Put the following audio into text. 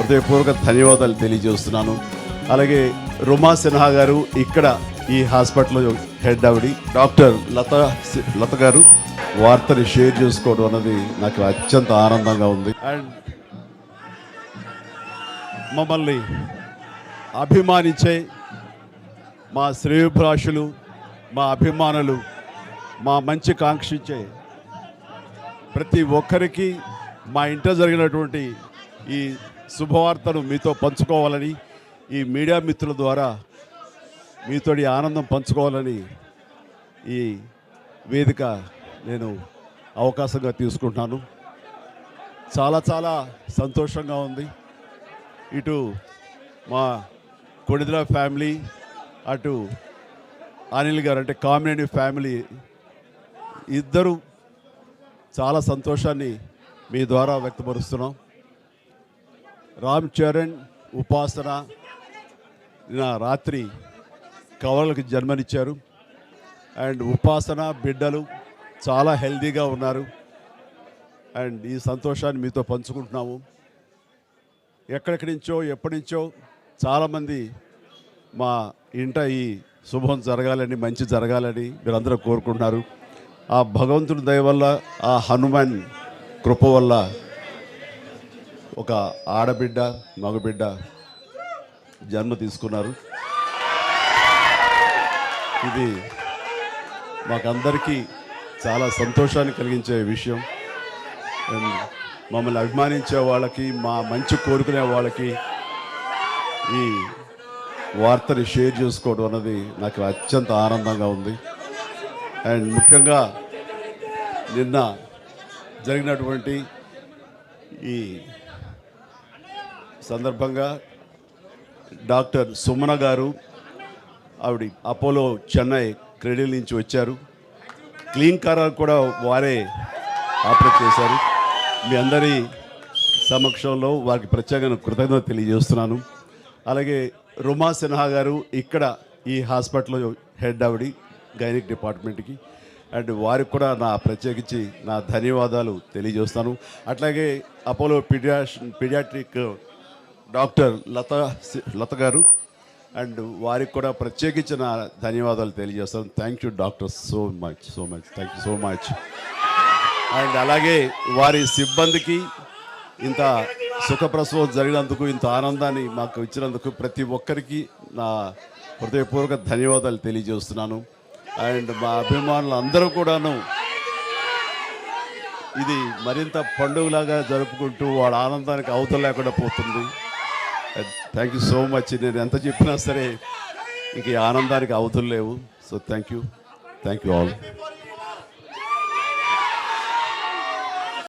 హృదయపూర్వక ధన్యవాదాలు తెలియజేస్తున్నాను. అలాగే రుమా సిన్హా గారు ఇక్కడ ఈ హాస్పిటల్ హెడ్ ఆవిడ డాక్టర్ లత గారు వార్తని షేర్ చేసుకోవడం అన్నది నాకు అత్యంత ఆనందంగా ఉంది. అండ్ మమ్మల్ని అభిమానించే మా శ్రేయోభిలాషులు, మా అభిమానులు, మా మంచి కాంక్షించే ప్రతి ఒక్కరికి మా ఇంట జరిగినటువంటి ఈ శుభవార్తను మీతో పంచుకోవాలని, ఈ మీడియా మిత్రుల ద్వారా మీతోటి ఆనందం పంచుకోవాలని ఈ వేదిక నేను అవకాశంగా తీసుకుంటున్నాను. చాలా చాలా సంతోషంగా ఉంది. ఇటు మా కొణిదెల ఫ్యామిలీ, అటు అనిల్ గారు అంటే కామినేని ఫ్యామిలీ ఇద్దరు చాలా సంతోషాన్ని మీ ద్వారా వ్యక్తపరుస్తున్నాం. రామ్ చరణ్, ఉపాసన నిన్న రాత్రి కవలలకు జన్మనిచ్చారు. అండ్ ఉపాసన బిడ్డలు చాలా హెల్తీగా ఉన్నారు. అండ్ ఈ సంతోషాన్ని మీతో పంచుకుంటున్నాము. ఎక్కడెక్కడి నుంచో ఎప్పటి నుంచో చాలామంది మా ఇంట ఈ శుభం జరగాలని, మంచి జరగాలని మీరందరూ కోరుకుంటున్నారు. ఆ భగవంతుడి దయ వల్ల, ఆ హనుమాన్ కృప వల్ల ఒక ఆడబిడ్డ, మగబిడ్డ జన్మ తీసుకున్నారు. ఇది మాకందరికీ చాలా సంతోషాన్ని కలిగించే విషయం. మమ్మల్ని అభిమానించే వాళ్ళకి, మా మంచి కోరుకునే వాళ్ళకి ఈ వార్తని షేర్ చేసుకోవడం అన్నది నాకు అత్యంత ఆనందంగా ఉంది. అండ్ ముఖ్యంగా నిన్న జరిగినటువంటి ఈ సందర్భంగా డాక్టర్ సుమన గారు, ఆవిడ అపోలో చెన్నై క్రెడిల్ నుంచి వచ్చారు. క్లీన్ కార్ కూడా వారే ఆపరేట్ చేశారు. మీ అందరి సమక్షంలో వారికి ప్రత్యేకంగా కృతజ్ఞత తెలియజేస్తున్నాను. అలాగే రుమా సిన్హా గారు ఇక్కడ ఈ హాస్పిటల్ హెడ్ ఆవిడ గైనిక్ డిపార్ట్మెంట్కి, వారికి కూడా నా ప్రత్యేకించి నా ధన్యవాదాలు తెలియజేస్తాను. అట్లాగే అపోలో పీడియాట్రిక్ డాక్టర్ లత గారు వారికి కూడా ప్రత్యేకించి నా ధన్యవాదాలు తెలియజేస్తాను. Thank you doctor, so much thank you so much. And అలాగే వారి సిబ్బందికి ఇంత సుఖప్రసవం జరిగినందుకు, ఇంత ఆనందాన్ని మాకు ఇచ్చినందుకు ప్రతి ఒక్కరికి నా హృదయపూర్వక ధన్యవాదాలు తెలియజేస్తున్నాను. అండ్ మా అభిమానులు అందరూ కూడాను ఇది మరింత పండుగలాగా జరుపుకుంటూ వాళ్ళ ఆనందానికి అవతల లేకుండా పోతుంది. Thank you so much. నేను ఎంత చెప్పినా సరే ఇంక ఈ ఆనందానికి అవతలు లేవు. So thank you all.